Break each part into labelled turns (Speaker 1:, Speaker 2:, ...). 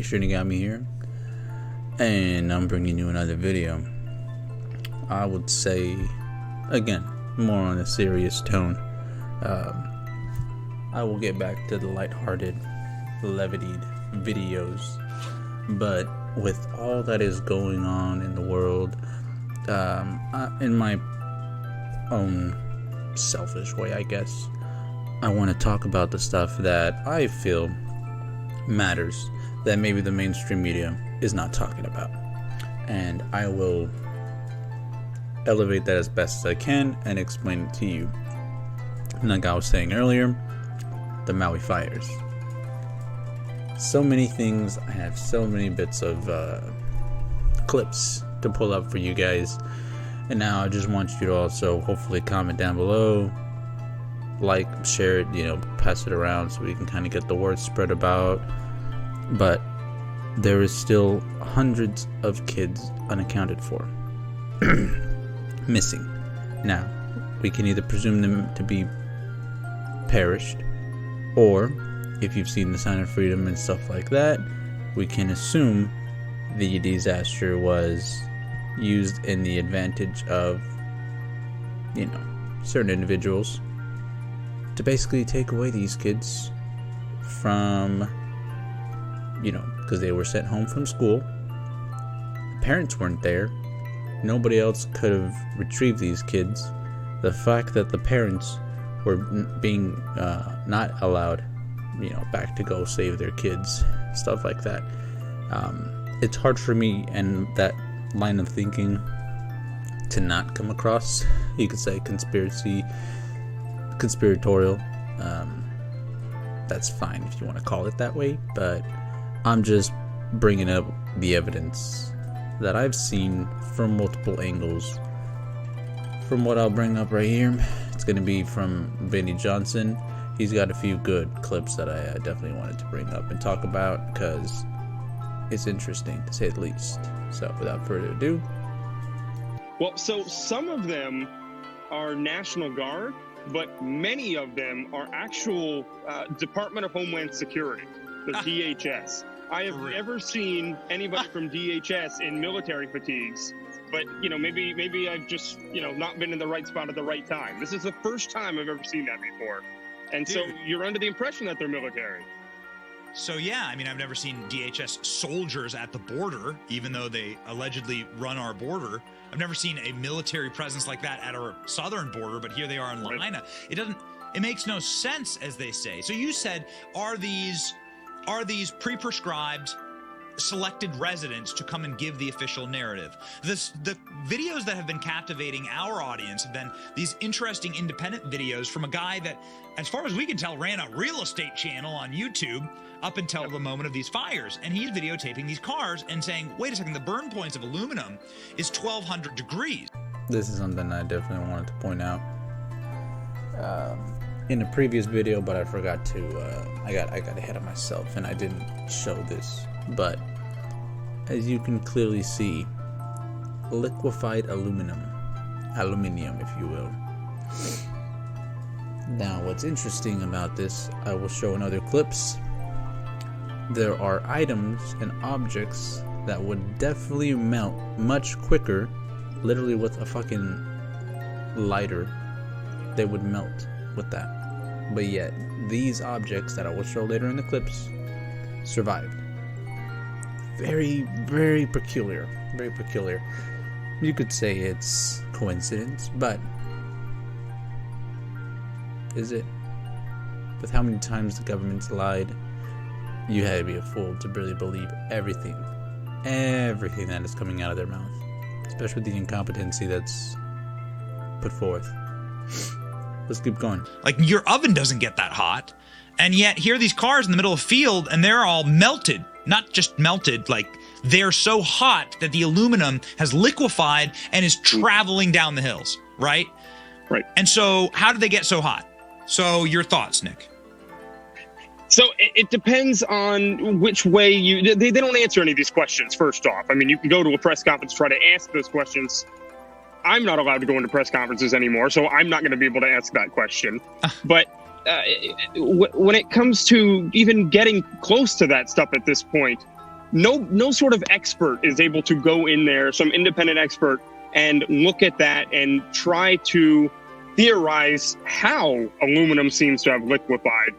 Speaker 1: Shinigami here, and I'm bringing you another video. I would say, again, more on a serious tone. I will get back to the lighthearted, levitied videos, but with all that is going on in the world, in my own selfish way, I guess, I want to talk about the stuff that I feel matters, that maybe the mainstream media is not talking about, and I will elevate that as best as I can and explain it to you. Like I was saying earlier, the Maui fires. So many things. I have so many bits of clips to pull up for you guys, and now I just want you to also hopefully comment down below, like, share it, pass it around so we can kind of get the word spread about. But there is still hundreds of kids unaccounted for, missing. Now, we can either presume them to be perished, or if you've seen the Sign of Freedom and stuff like that, we can assume the disaster was used in the advantage of, certain individuals to basically take away these kids from, because they were sent home from school. The parents weren't there. Nobody else could have retrieved these kids. The fact that the parents were being not allowed, back to go save their kids, stuff like that. It's hard for me and that line of thinking to not come across, you could say, conspiratorial. That's fine if you want to call it that way, but I'm just bringing up the evidence that I've seen from multiple angles. From what I'll bring up right here, it's going to be from Vinny Johnson. He's got a few good clips that I definitely wanted to bring up and talk about because it's interesting, to say the least. So without further ado.
Speaker 2: Well, so some of them are National Guard, but many of them are actual Department of Homeland Security, the DHS. I have never seen anybody from DHS in military fatigues, but maybe I've just not been in the right spot at the right time. This is the first time I've ever seen that before, and Dude. So you're under the impression that they're military.
Speaker 3: So yeah, I've never seen DHS soldiers at the border, even though they allegedly run our border. I've never seen a military presence like that at our southern border, but here they are in Lahaina. It makes no sense, as they say. So you said, are these pre-prescribed selected residents to come and give the official narrative? The videos that have been captivating our audience have been these interesting independent videos from a guy that, as far as we can tell, ran a real estate channel on YouTube up until the moment of these fires, and he's videotaping these cars and saying, wait a second, the burn points of aluminum is 1,200 degrees.
Speaker 1: This is something I definitely wanted to point out in a previous video, but I forgot to I got ahead of myself and I didn't show this. But as you can clearly see, liquefied aluminium, if you will. Now, what's interesting about this, I will show in other clips. There are items and objects that would definitely melt much quicker, literally with a fucking lighter. They would melt with that. But yet, these objects that I will show later in the clips survived. Very, very peculiar. Very peculiar. You could say it's coincidence, but is it? With how many times the government's lied, you had to be a fool to really believe everything that is coming out of their mouth, especially the incompetency that's put forth. Let's keep going.
Speaker 3: Like, your oven doesn't get that hot, and yet here are these cars in the middle of a field, and they're all melted. Not just melted, like they're so hot that the aluminum has liquefied and is traveling down the hills, right?
Speaker 2: Right.
Speaker 3: And so how did they get so hot? So your thoughts, Nick?
Speaker 2: So it depends on which way they don't answer any of these questions, first off. You can go to a press conference, try to ask those questions. I'm not allowed to go into press conferences anymore, so I'm not going to be able to ask that question. But when it comes to even getting close to that stuff at this point, no sort of expert is able to go in there, some independent expert, and look at that and try to theorize how aluminum seems to have liquefied.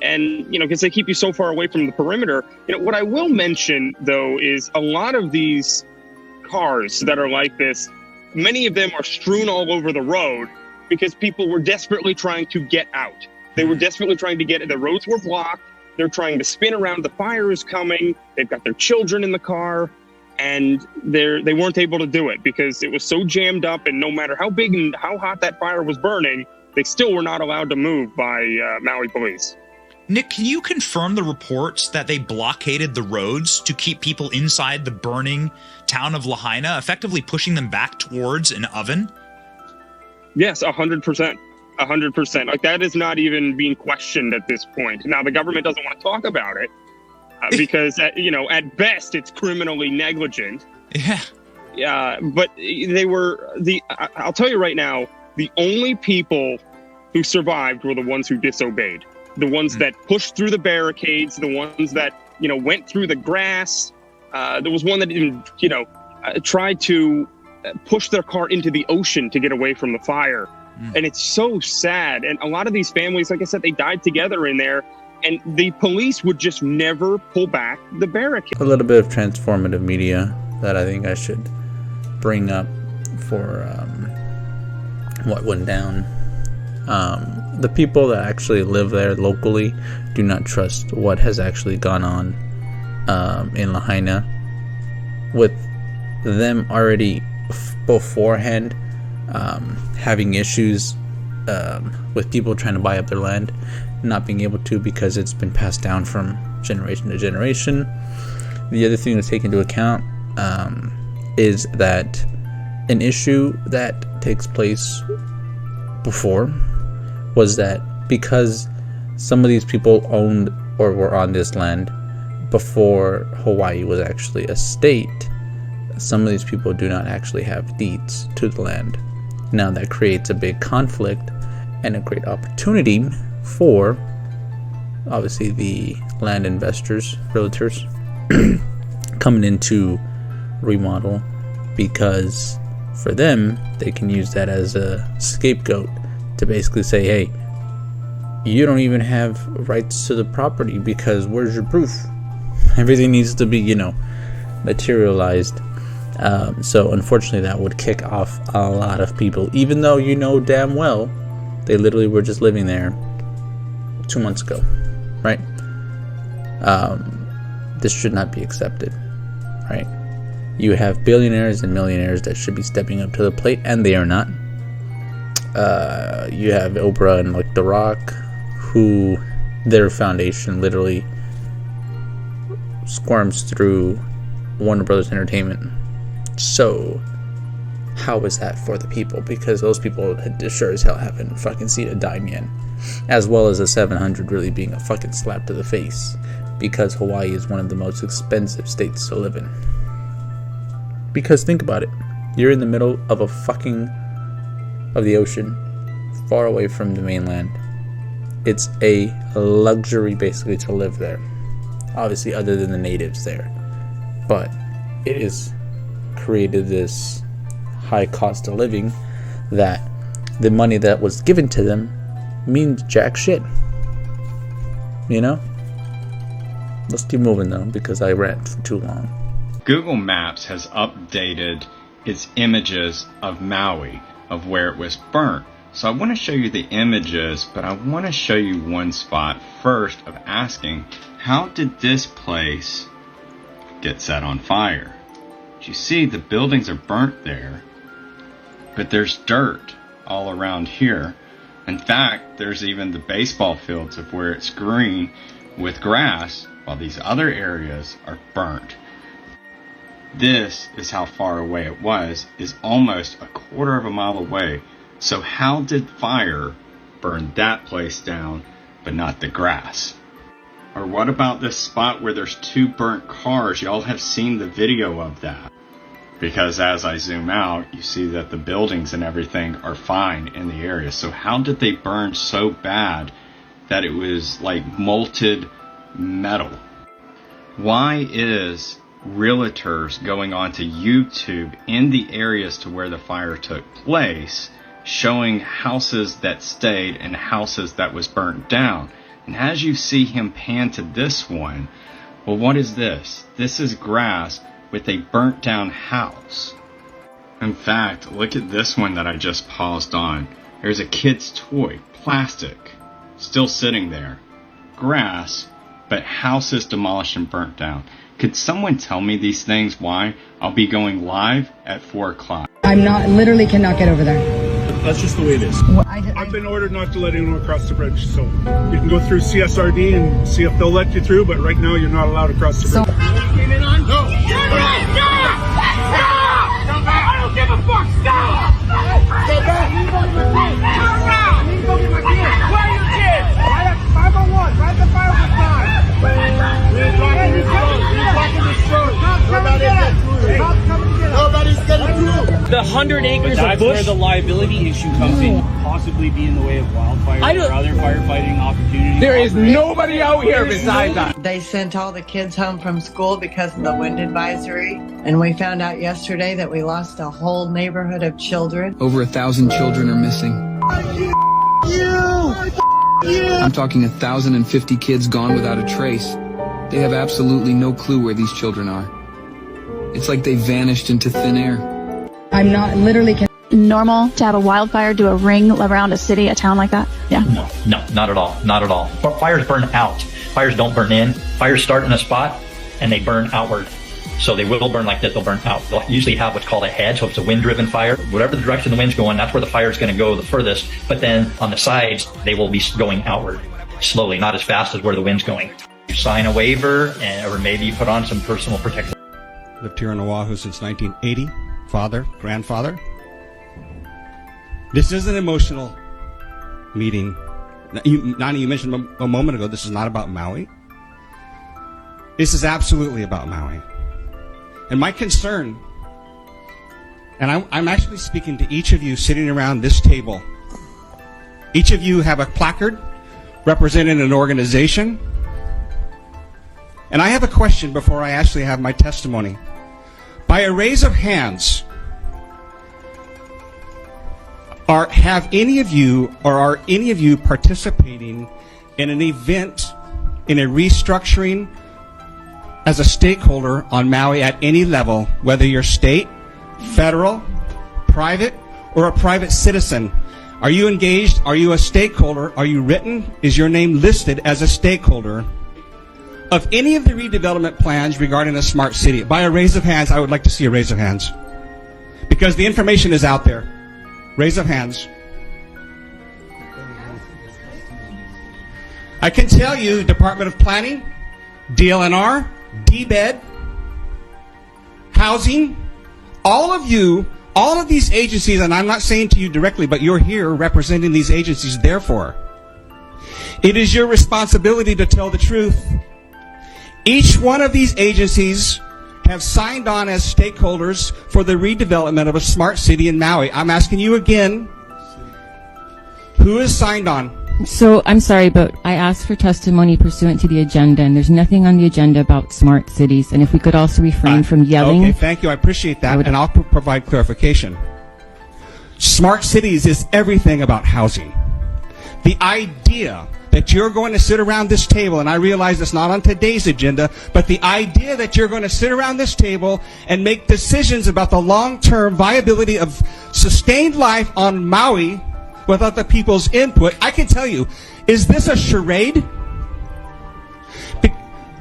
Speaker 2: And, because they keep you so far away from the perimeter. What I will mention, though, is a lot of these cars that are like this, many of them are strewn all over the road because people were desperately trying to get out. They were desperately trying to get, the roads were blocked. They're trying to spin around. The fire is coming. They've got their children in the car, and they weren't able to do it because it was so jammed up. And no matter how big and how hot that fire was burning, they still were not allowed to move by Maui police.
Speaker 3: Nick, can you confirm the reports that they blockaded the roads to keep people inside the burning town of Lahaina, effectively pushing them back towards an oven?
Speaker 2: Yes, 100%. 100%. Like, that is not even being questioned at this point. Now, the government doesn't want to talk about it because, at best, it's criminally negligent.
Speaker 3: Yeah.
Speaker 2: Yeah, but I'll tell you right now, the only people who survived were the ones who disobeyed. The ones that pushed through the barricades, the ones that, went through the grass. There was one that even, tried to push their car into the ocean to get away from the fire. And it's so sad. And a lot of these families, like I said, they died together in there. And the police would just never pull back the barricade.
Speaker 1: A little bit of transformative media that I think I should bring up for what went down. The people that actually live there locally do not trust what has actually gone on in Lahaina, with them already beforehand having issues with people trying to buy up their land, not being able to because it's been passed down from generation to generation. The other thing to take into account is that an issue that takes place before was that because some of these people owned or were on this land before Hawaii was actually a state, some of these people do not actually have deeds to the land. Now that creates a big conflict and a great opportunity for obviously the land investors, realtors coming into remodel, because for them they can use that as a scapegoat to basically say, hey, you don't even have rights to the property because where's your proof? Everything needs to be, materialized. So unfortunately that would kick off a lot of people, even though damn well they literally were just living there 2 months ago, right? This should not be accepted, right? You have billionaires and millionaires that should be stepping up to the plate, and they are not. You have Oprah and The Rock, who their foundation literally squirms through Warner Brothers Entertainment. So how is that for the people? Because those people sure as hell haven't fucking seen a dime yet, as well as a 700 really being a fucking slap to the face, because Hawaii is one of the most expensive states to live in. Because think about it, you're in the middle of of the ocean, far away from the mainland. It's a luxury basically to live there, obviously other than the natives there, but it is created this high cost of living that the money that was given to them means jack shit. Let's keep moving though, because I rant for too long.
Speaker 4: Google Maps has updated its images of Maui, of where it was burnt. So I want to show you the images, but I want to show you one spot first of asking, how did this place get set on fire? You see, the buildings are burnt there, but there's dirt all around here. In fact, there's even the baseball fields of where it's green with grass, while these other areas are burnt. This is how far away it was, is almost a quarter of a mile away. So how did fire burn that place down, but not the grass? Or what about this spot where there's 2 burnt cars? Y'all have seen the video of that. Because as I zoom out, you see that the buildings and everything are fine in the area. So how did they burn so bad that it was like molten metal? Why is realtors going onto YouTube in the areas to where the fire took place, showing houses that stayed and houses that was burnt down? And as you see him pan to this one, well, what is this? This is grass with a burnt down house. In fact, look at this one that I just paused on. There's a kid's toy, plastic, still sitting there. Grass, but house is demolished and burnt down. Could someone tell me these things why I'll be going live at 4 o'clock?
Speaker 5: Literally cannot get over there.
Speaker 6: That's just the way it is.
Speaker 5: Well,
Speaker 6: I've been ordered not to let anyone across the bridge, so you can go through CSRD and see if they'll let you through, but right now you're not allowed across the bridge.
Speaker 7: No! I don't give a fuck! Stop! Stay back! I need to go get my kids! I need to go get my kids! Where are your kids? Right at 501, right at the fireworks sign! We're blocking this road! We're blocking this road! Nobody's getting through!
Speaker 8: The 100 acres of bush. That's where the liability issue comes in. Possibly be in the way of wildfires or other firefighting opportunities.
Speaker 9: There is nobody out here besides us.
Speaker 10: They sent all the kids home from school because of the wind advisory. And we found out yesterday that we lost a whole neighborhood of children.
Speaker 11: Over 1,000 children are missing. I'm talking 1,050 kids gone without a trace. They have absolutely no clue where these children are. It's like they vanished into thin air.
Speaker 12: Normal to have a wildfire do a ring around a city, a town like that? Yeah.
Speaker 13: No, not at all. Not at all. But fires burn out. Fires don't burn in. Fires start in a spot and they burn outward. So they will burn like this, they'll burn out. They'll usually have what's called a head, so if it's a wind-driven fire, whatever the direction the wind's going, that's where the fire is going to go the furthest. But then on the sides, they will be going outward, slowly, not as fast as where the wind's going. You sign a waiver, or maybe you put on some personal protection.
Speaker 14: Lived here in Oahu since 1980. Father, grandfather. This is an emotional meeting. Nani, you mentioned a moment ago, this is not about Maui. This is absolutely about Maui. And my concern, and I'm actually speaking to each of you sitting around this table. Each of you have a placard representing an organization. And I have a question before I actually have my testimony. By a raise of hands, are any of you participating in an event, in a restructuring as a stakeholder on Maui at any level, whether you're state, federal, private, or a private citizen? Are you engaged? Are you a stakeholder? Are you written? Is your name listed as a stakeholder of any of the redevelopment plans regarding a smart city? By a raise of hands, I would like to see a raise of hands. Because the information is out there. Raise of hands. I can tell you, Department of Planning, DLNR, DBED, Housing, all of these agencies, and I'm not saying to you directly, but you're here representing these agencies, therefore, it is your responsibility to tell the truth. Each one of these agencies have signed on as stakeholders for the redevelopment of a smart city in Maui. I'm asking you again, who has signed on?
Speaker 15: So, I'm sorry, but I asked for testimony pursuant to the agenda, and there's nothing on the agenda about smart cities. And if we could also refrain from yelling.
Speaker 14: Okay, thank you. I appreciate that, and I'll provide clarification. Smart cities is everything about housing. The idea that you're going to sit around this table, and I realize it's not on today's agenda, but the idea that you're going to sit around this table and make decisions about the long-term viability of sustained life on Maui without the people's input, I can tell you, is this a charade?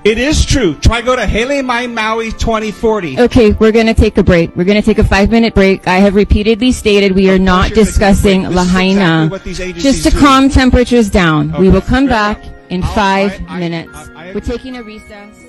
Speaker 14: It is true. Try go to Hele Mai Maui 2040.
Speaker 15: Okay, we're going to take a break. We're going to take a 5-minute break. I have repeatedly stated we are not discussing Lahaina. Just to calm temperatures down.
Speaker 14: Okay,
Speaker 15: we will come back in 5 minutes. We're taking a recess.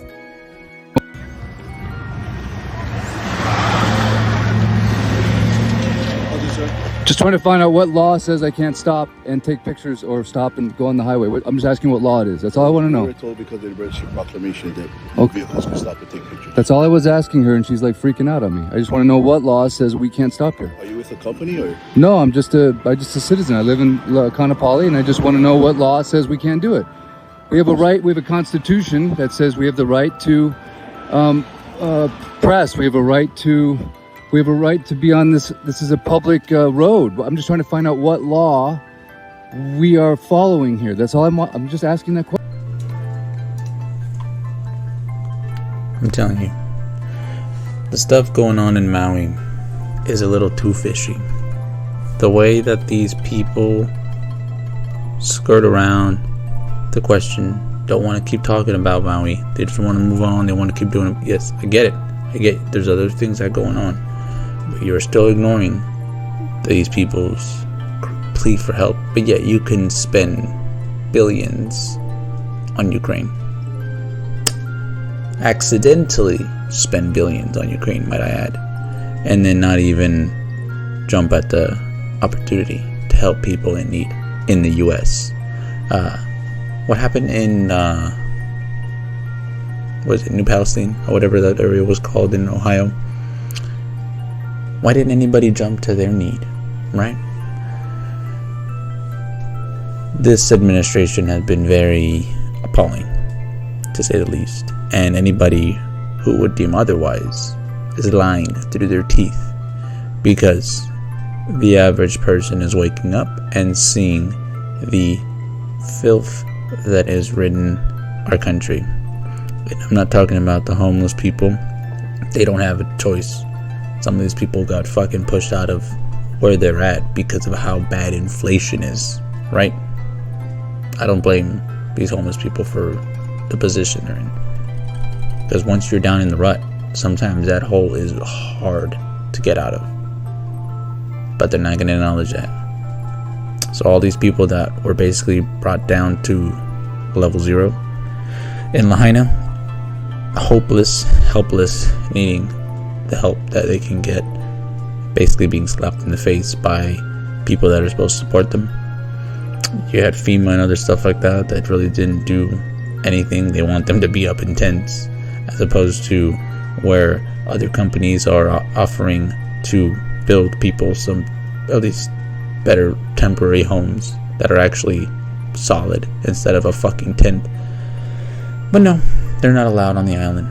Speaker 16: Just trying to find out what law says I can't stop and take pictures or stop and go on the highway. I'm just asking what law it is. That's all I want to know.
Speaker 17: We were told because of the registered proclamation that vehicles can stop and take pictures.
Speaker 16: That's all I was asking her, and she's like freaking out on me. I just want to know what law says we can't stop here.
Speaker 17: Are you with a company or?
Speaker 16: No, I'm just a citizen. I live in Kanapali, and I just want to know what law says we can't do it. We have a right. We have a constitution that says we have the right to press. We have a right to. We have a right to be on this. This is a public road. I'm just trying to find out what law we are following here. That's all I'm just asking that question.
Speaker 1: I'm telling you, the stuff going on in Maui is a little too fishy. The way that these people skirt around the question, don't want to keep talking about Maui. They just want to move on. They want to keep doing it. Yes, I get it. I get it. There's other things that are going on. But you're still ignoring these people's plea for help. But yet you can spend billions on Ukraine. Accidentally spend billions on Ukraine, might I add. And then not even jump at the opportunity to help people in need in the U.S. What happened in was it New Palestine or whatever that area was called in Ohio? Why didn't anybody jump to their need, right? This administration has been very appalling, to say the least, and anybody who would deem otherwise is lying through their teeth, because the average person is waking up and seeing the filth that is ridden our country. And I'm not talking about the homeless people. They don't have a choice. Some of these people got fucking pushed out of where they're at because of how bad inflation is, right? I don't blame these homeless people for the position they're in, because once you're down in the rut, sometimes that hole is hard to get out of, but they're not going to acknowledge that. So all these people that were basically brought down to level 0 in Lahaina, hopeless, helpless, needing the help that they can get, basically being slapped in the face by people that are supposed to support them. You had FEMA and other stuff like that that really didn't do anything. They want them to be up in tents, as opposed to where other companies are offering to build people some at least better temporary homes that are actually solid instead of a fucking tent. But no, they're not allowed on the island.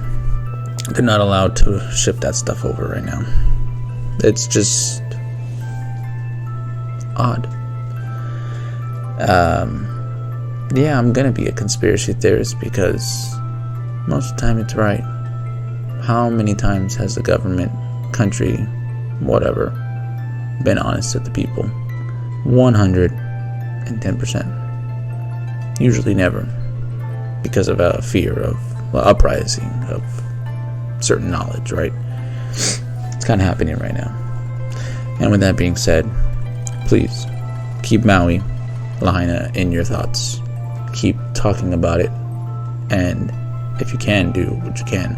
Speaker 1: They're not allowed to ship that stuff over right now. It's just odd. Yeah, I'm gonna be a conspiracy theorist because most of the time it's right. How many times has the government, country, whatever, been honest with the people? 110%. Usually never, because of a fear of uprising of certain knowledge, right? It's kind of happening right now. And with that being said, please keep Maui, Lahaina in your thoughts. Keep talking about it, and if you can do what you can,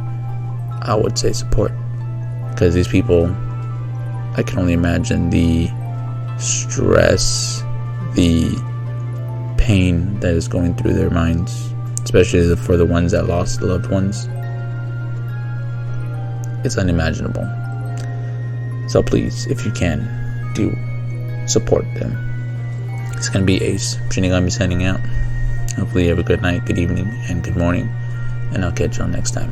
Speaker 1: I would say support, because these people, I can only imagine the stress, the pain that is going through their minds, especially for the ones that lost loved ones. It's unimaginable. So please, if you can, do support them. It's going to be Ace Shinigami signing out. Hopefully you have a good night, good evening, and good morning, and I'll catch you all next time.